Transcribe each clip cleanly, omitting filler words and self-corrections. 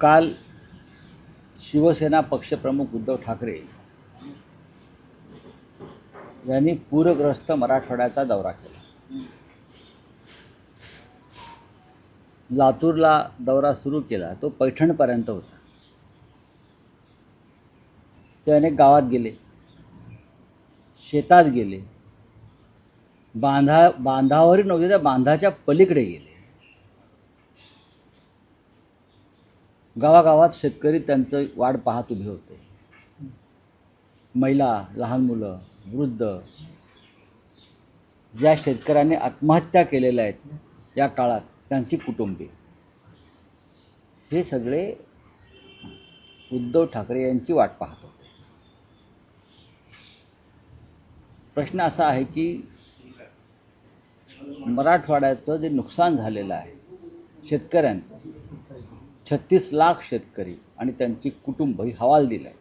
काल शिवसेना पक्षप्रमुख उद्धव ठाकरे यांनी पूरग्रस्त मराठवाड्याचा दौरा केला. लातूरला दौरा सुरू केला, तो पैठणपर्यंत होता. ते अनेक गावात गेले, शेतात गेले, बांधावरही नव्हते त्या बांधाच्या पलीकडे गेले. गावागावात शेतकरी त्यांचं वाट पाहत उभे होते. महिला, लहान मुलं, वृद्ध, ज्या शेतकऱ्यांनी आत्महत्या केलेल्या आहेत या काळात त्यांची कुटुंबे, हे सगळे उद्धव ठाकरे यांची वाट पाहत होते. प्रश्न असा आहे की मराठवाड्याचं जे नुकसान झालेलं आहे शेतकऱ्यांचं, 36 लाख शेतकरी आणि त्यांची कुटुंब ही हवालदिल आहे.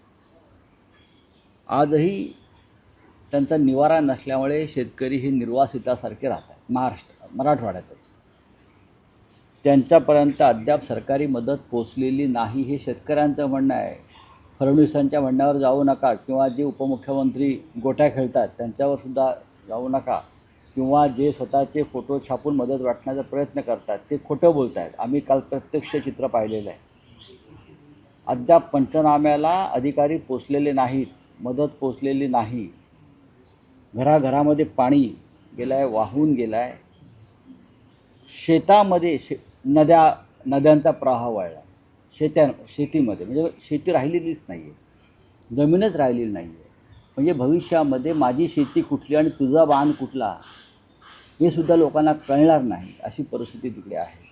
आजही त्यांचा निवारा नसल्यामुळे शेतकरी हे निर्वासितासारखे राहतात मराठवाड्यातच. त्यांच्यापर्यंत अद्याप सरकारी मदत पोचलेली नाही हे शेतकऱ्यांचं म्हणणं आहे. फडणवीसांच्या म्हणण्यावर जाऊ नका, किंवा जे उपमुख्यमंत्री गोट्या खेळतात त्यांच्यावर सुद्धा जाऊ नका, किंवा जे स्वतःचे फोटो छापून मदत वाटण्याचा प्रयत्न करतात ते खोटं बोलत आहेत. आम्ही काल प्रत्यक्ष चित्र पाहिलेलं आहे. अद्याप पंचनाम्याला अधिकारी पोचलेले नाहीत, मदत पोचलेली नाही. घराघरामध्ये पाणी गेलं आहे, वाहून गेलं आहे. शेतामध्ये नद्यांचा प्रवाह वाढला. शेतीमध्ये म्हणजे शेती राहिलेलीच नाही आहे, जमीनच राहिलेली नाही आहे. म्हणजे भविष्यामध्ये माझी शेती कुठली आणि तुझा बांध कुठला हे सुद्धा लोकांना कळणार नाही, अशी परिस्थिती तिकडे आहे.